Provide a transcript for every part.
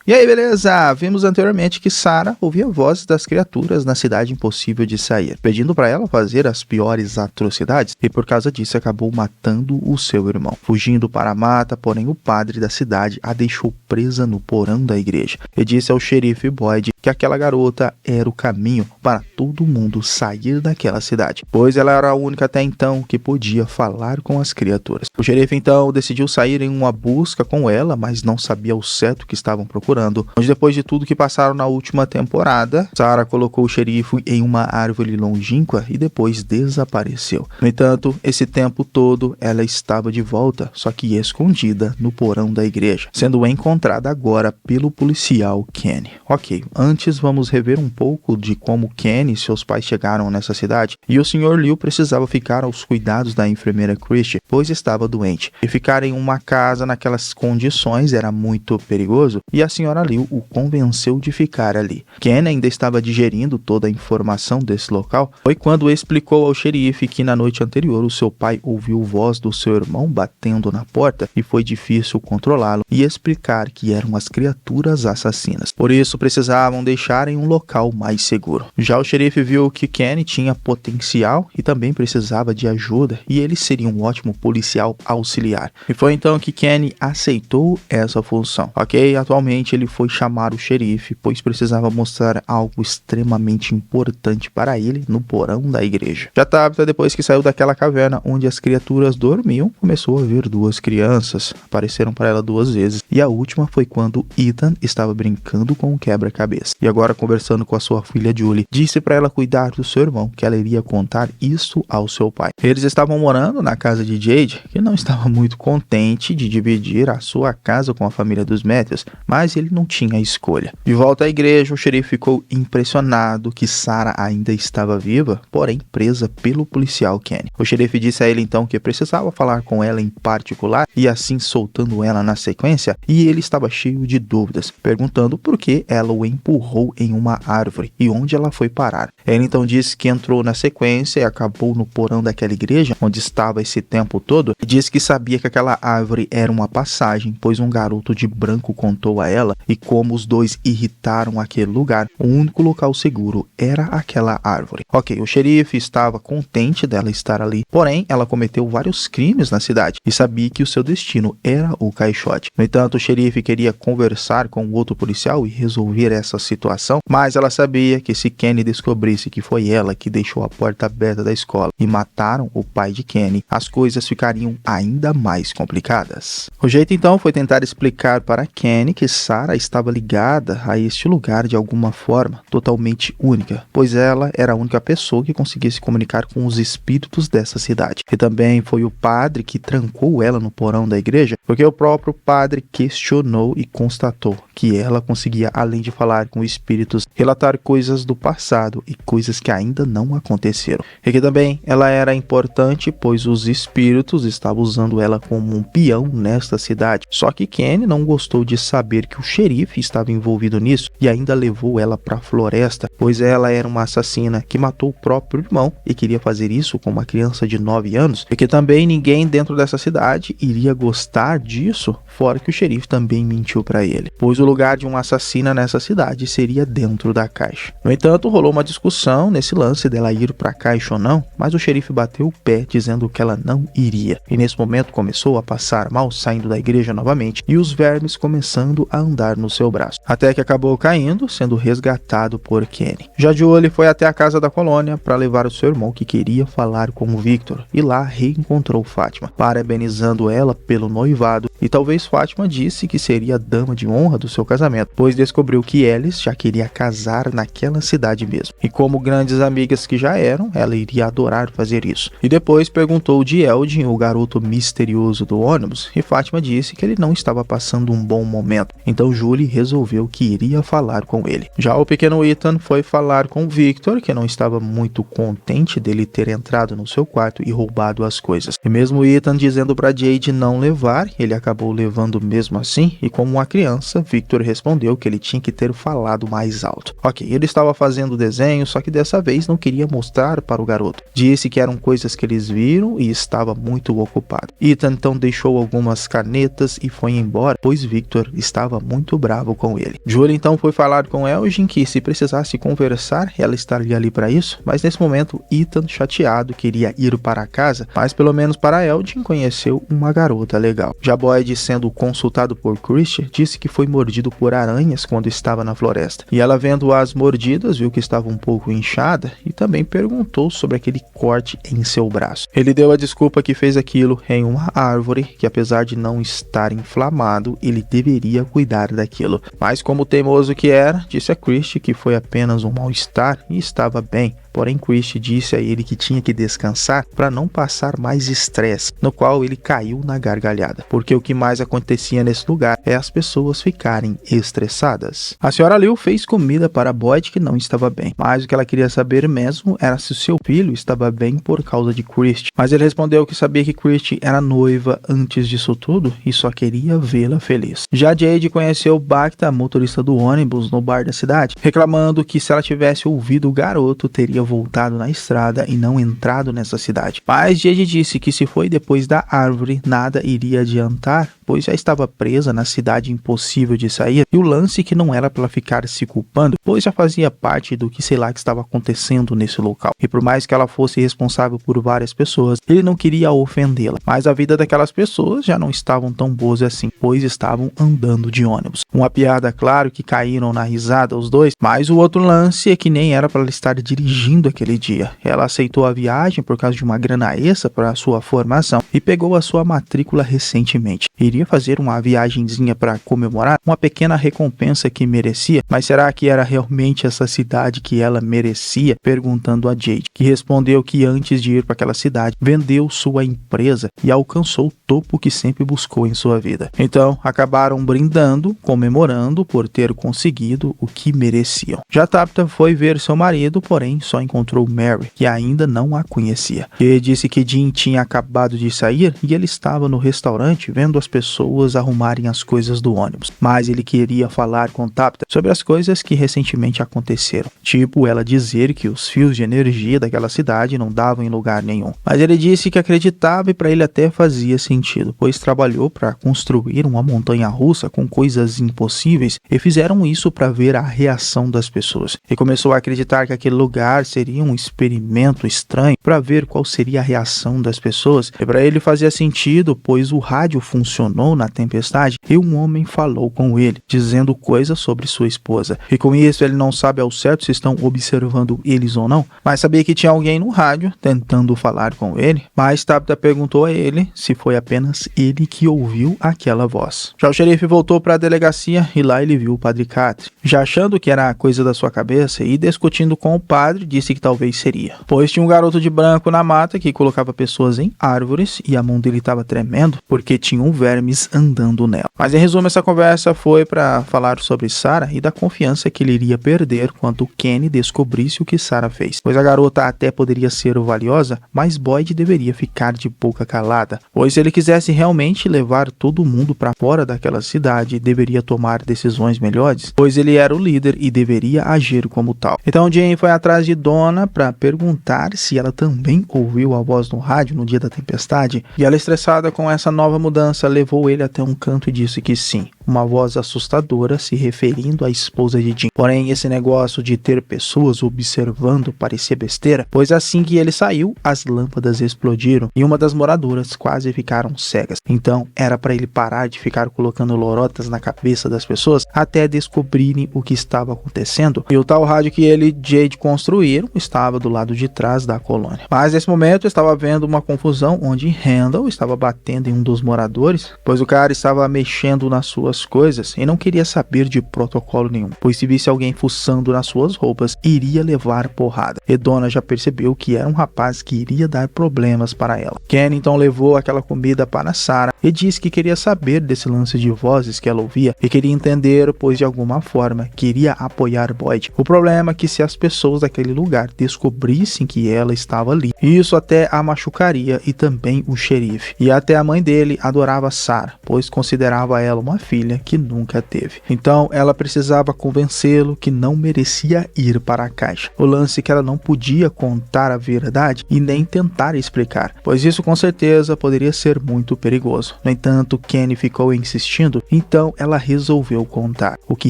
E aí, beleza? Vimos anteriormente que Sarah ouvia vozes das criaturas na cidade impossível de sair, pedindo para ela fazer as piores atrocidades, e por causa disso acabou matando o seu irmão, fugindo para a mata, porém o padre da cidade a deixou presa no porão da igreja e disse ao xerife Boyd que aquela garota era o caminho para todo mundo sair daquela cidade, pois ela era a única até então que podia falar com as criaturas. O xerife então decidiu sair em uma busca com ela, mas não sabia ao certo o que estavam procurando, onde depois de tudo que passaram na última temporada, Sarah colocou o xerife em uma árvore longínqua e depois desapareceu. No entanto, esse tempo todo ela estava de volta, só que escondida no porão da igreja, sendo encontrada agora pelo policial Kenny. Ok, antes vamos rever um pouco de como Kenny e seus pais chegaram nessa cidade, e o Sr. Liu precisava ficar aos cuidados da enfermeira Christie, pois estava doente, e ficar em uma casa naquelas condições era muito perigoso, e a Sra. Liu o convenceu de ficar ali. Kenny ainda estava digerindo toda a informação desse local, foi quando explicou ao xerife que na noite anterior o seu pai ouviu voz do seu irmão batendo na porta e foi difícil controlá-lo e explicar que eram as criaturas assassinas. Por isso precisavam deixar em um local mais seguro. Já o xerife viu que Kenny tinha potencial e também precisava de ajuda e ele seria um ótimo policial auxiliar. E foi então que Kenny aceitou essa função. Ok, atualmente ele foi chamar o xerife, pois precisava mostrar algo extremamente importante para ele no porão da igreja. Já Tabitha, depois que saiu daquela caverna onde as criaturas dormiam, começou a ver duas crianças. Apareceram para ela duas vezes, e a última foi quando Ethan estava brincando com um quebra-cabeça. E agora, conversando com a sua filha Julie, disse para ela cuidar do seu irmão, que ela iria contar isso ao seu pai. Eles estavam morando na casa de Jade, que não estava muito contente de dividir a sua casa com a família dos Matthews, mas ele não tinha escolha. De volta à igreja, o xerife ficou impressionado que Sarah ainda estava viva, porém presa pelo policial Kenny. O xerife disse a ele então que precisava falar com ela em particular, e assim soltando ela na sequência, e ele estava cheio de dúvidas, perguntando por que ela o empurrou em uma árvore e onde ela foi parar. Ele então disse que entrou na sequência e acabou no porão daquela igreja onde estava esse tempo todo, e disse que sabia que aquela árvore era uma passagem, pois um garoto de branco contou a ela, e como os dois irritaram aquele lugar, o único local seguro era aquela árvore. Ok, o xerife estava contente dela estar ali, porém ela cometeu vários crimes na cidade e sabia que o seu destino era o caixote. No entanto, o xerife queria conversar com o outro policial e resolver essa situação, mas ela sabia que se Kenny descobrisse que foi ela que deixou a porta aberta da escola e mataram o pai de Kenny, as coisas ficariam ainda mais complicadas. O jeito então foi tentar explicar para Kenny que Sarah estava ligada a este lugar de alguma forma totalmente única, pois ela era a única pessoa que conseguia se comunicar com os espíritos dessa cidade. E também foi o padre que trancou ela no porão da igreja, porque o próprio padre questionou e constatou que ela conseguia, além de falar com espíritos, relatar coisas do passado e coisas que ainda não aconteceram. E que também ela era importante, pois os espíritos estavam usando ela como um peão nesta cidade. Só que Kenny não gostou de saber que o xerife estava envolvido nisso e ainda levou ela para a floresta, pois ela era uma assassina que matou o próprio irmão e queria fazer isso com uma criança de 9 anos, e que também ninguém dentro dessa cidade iria gostar disso, fora que o xerife também mentiu para ele, pois o lugar de uma assassina nessa cidade seria dentro da caixa. No entanto, rolou uma discussão nesse lance dela ir para a caixa ou não, mas o xerife bateu o pé dizendo que ela não iria, e nesse momento começou a passar mal saindo da igreja novamente e os vermes começando a andar no seu braço, até que acabou caindo, sendo resgatado por Kenny. Já Julie foi até a casa da colônia para levar o seu irmão que queria falar com o Victor, e lá reencontrou Fátima, parabenizando ela pelo noivado, e talvez Fátima disse que seria a dama de honra do seu casamento, pois descobriu que Alice já queria casar naquela cidade mesmo, e como grandes amigas que já eram, ela iria adorar fazer isso. E depois perguntou de Eldin, o garoto misterioso do ônibus, e Fátima disse que ele não estava passando um bom momento, então Julie resolveu que iria falar com ele. Já o pequeno Ethan foi falar com Victor, que não estava muito contente dele ter entrado no seu quarto e roubado as coisas, e mesmo Ethan dizendo para Jade não levar, ele acabou levando mesmo assim, e como uma criança, Victor Victor respondeu que ele tinha que ter falado mais alto. Ok, ele estava fazendo o desenho, só que dessa vez não queria mostrar para o garoto. Disse que eram coisas que eles viram e estava muito ocupado. Ethan então deixou algumas canetas e foi embora, pois Victor estava muito bravo com ele. Julie então foi falar com Elgin que se precisasse conversar, ela estaria ali para isso, mas nesse momento Ethan, chateado, queria ir para casa, mas pelo menos para Elgin conheceu uma garota legal. Já Boyd, sendo consultado por Christian, disse que foi mordido por aranhas quando estava na floresta. E ela, vendo as mordidas, viu que estava um pouco inchada e também perguntou sobre aquele corte em seu braço. Ele deu a desculpa que fez aquilo em uma árvore, que apesar de não estar inflamado, ele deveria cuidar daquilo. Mas como teimoso que era, disse a Christian que foi apenas um mal-estar e estava bem. Porém, Christian disse a ele que tinha que descansar para não passar mais estresse, no qual ele caiu na gargalhada, porque o que mais acontecia nesse lugar é as pessoas ficarem estressadas. A senhora Liu fez comida para Boyd, que não estava bem, mas o que ela queria saber mesmo era se o seu filho estava bem por causa de Christian. Mas ele respondeu que sabia que Christian era noiva antes disso tudo e só queria vê-la feliz. Já Jade conheceu Bacta, motorista do ônibus, no bar da cidade, reclamando que se ela tivesse ouvido o garoto, teria voltado na estrada e não entrado nessa cidade. Mas Jade disse que se foi depois da árvore, nada iria adiantar, pois já estava presa na cidade impossível de sair, e o lance que não era para ela ficar se culpando, pois já fazia parte do que sei lá que estava acontecendo nesse local. E por mais que ela fosse responsável por várias pessoas, ele não queria ofendê-la, mas a vida daquelas pessoas já não estavam tão boas assim, pois estavam andando de ônibus. Uma piada, claro, que caíram na risada os dois, mas o outro lance é que nem era para ela estar dirigindo aquele dia. Ela aceitou a viagem por causa de uma grana extra para sua formação e pegou a sua matrícula recentemente. Iria fazer uma viagenzinha para comemorar uma pequena recompensa que merecia, mas será que era realmente essa cidade que ela merecia? Perguntando a Jade, que respondeu que antes de ir para aquela cidade, vendeu sua empresa e alcançou o topo que sempre buscou em sua vida. Então, acabaram brindando, comemorando por ter conseguido o que mereciam. Já Tabitha foi ver seu marido, porém só encontrou Mary, que ainda não a conhecia. Ele disse que Jim tinha acabado de sair e ele estava no restaurante vendo as pessoas arrumarem as coisas do ônibus. Mas ele queria falar com Tabitha sobre as coisas que recentemente aconteceram. Tipo, ela dizer que os fios de energia daquela cidade não davam em lugar nenhum. Mas ele disse que acreditava e para ele até fazia sentido, pois trabalhou para construir uma montanha-russa com coisas impossíveis e fizeram isso para ver a reação das pessoas. E começou a acreditar que aquele lugar seria um experimento estranho para ver qual seria a reação das pessoas. E para ele fazia sentido, pois o rádio funcionou na tempestade e um homem falou com ele, dizendo coisas sobre sua esposa. E com isso ele não sabe ao certo se estão observando eles ou não, mas sabia que tinha alguém no rádio tentando falar com ele. Mas Tabitha perguntou a ele se foi apenas ele que ouviu aquela voz. Já o xerife voltou para a delegacia e lá ele viu o padre Catre. Já achando que era coisa da sua cabeça e discutindo com o padre, disse que talvez seria, pois tinha um garoto de branco na mata que colocava pessoas em árvores e a mão dele estava tremendo porque tinham vermes andando nela. Mas em resumo, essa conversa foi para falar sobre Sarah e da confiança que ele iria perder quando Kenny descobrisse o que Sarah fez, pois a garota até poderia ser valiosa, mas Boyd deveria ficar de boca calada, pois se ele quisesse realmente levar todo mundo para fora daquela cidade, deveria tomar decisões melhores, pois ele era o líder e deveria agir como tal. Então Jane foi atrás de Donna para perguntar se ela também ouviu a voz no rádio no dia da tempestade, e ela, estressada com essa nova mudança, levou ele até um canto e disse que sim, uma voz assustadora se referindo à esposa de Jim. Porém, esse negócio de ter pessoas observando parecia besteira, pois assim que ele saiu, as lâmpadas explodiram e uma das moradoras quase ficaram cegas. Então, era para ele parar de ficar colocando lorotas na cabeça das pessoas até descobrirem o que estava acontecendo. E o tal rádio que ele e Jade construíram estava do lado de trás da colônia. Mas nesse momento estava havendo uma confusão onde Randall estava batendo em um dos moradores, pois o cara estava mexendo nas suas coisas e não queria saber de protocolo nenhum, pois se visse alguém fuçando nas suas roupas, iria levar porrada. E Donna já percebeu que era um rapaz que iria dar problemas para ela. Ken então levou aquela comida para Sarah e disse que queria saber desse lance de vozes que ela ouvia e queria entender, pois de alguma forma queria apoiar Boyd. O problema é que se as pessoas daquele lugar descobrissem que ela estava ali, isso até a machucaria, e também o xerife. E até a mãe dele adorava Sarah, pois considerava ela uma filha família que nunca teve. Então ela precisava convencê-lo que não merecia ir para a caixa. O lance é que ela não podia contar a verdade e nem tentar explicar, pois isso com certeza poderia ser muito perigoso. No entanto, Kenny ficou insistindo, então ela resolveu contar o que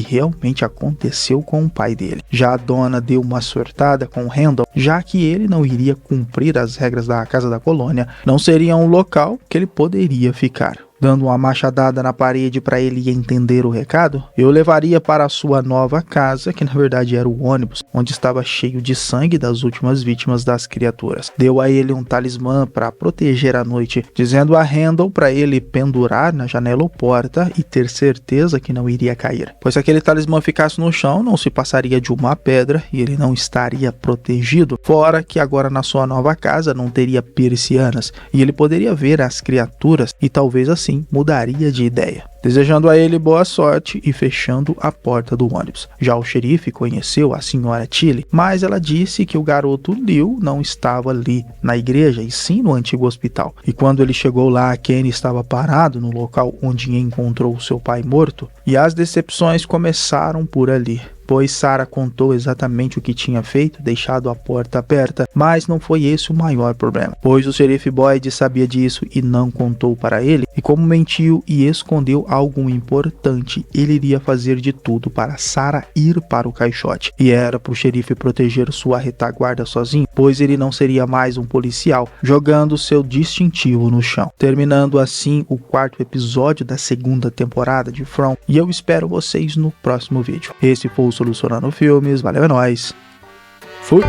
realmente aconteceu com o pai dele. Já a dona deu uma surtada com Randall, já que ele não iria cumprir as regras da casa da colônia, não seria um local que ele poderia ficar. Dando uma machadada na parede para ele entender o recado, eu levaria para a sua nova casa, que na verdade era o ônibus, onde estava cheio de sangue das últimas vítimas das criaturas. Deu a ele um talismã para proteger a noite, dizendo a Randall para ele pendurar na janela ou porta e ter certeza que não iria cair, pois se aquele talismã ficasse no chão, não se passaria de uma pedra e ele não estaria protegido, fora que agora na sua nova casa não teria persianas e ele poderia ver as criaturas e talvez assim mudaria de ideia. Desejando a ele boa sorte e fechando a porta do ônibus. Já o xerife conheceu a senhora Tilly, mas ela disse que o garoto Leo não estava ali na igreja e sim no antigo hospital. E quando ele chegou lá, Kenny estava parado no local onde encontrou seu pai morto, e as decepções começaram por ali, pois Sarah contou exatamente o que tinha feito, deixado a porta aberta, mas não foi esse o maior problema, pois o xerife Boyd sabia disso e não contou para ele, e como mentiu e escondeu algo importante, ele iria fazer de tudo para Sarah ir para o caixote, e era para o xerife proteger sua retaguarda sozinho, pois ele não seria mais um policial, jogando seu distintivo no chão. Terminando assim o 4º episódio da 2ª temporada de From, e eu espero vocês no próximo vídeo. Esse foi o Solucionando Filmes, valeu, é nóis, fui!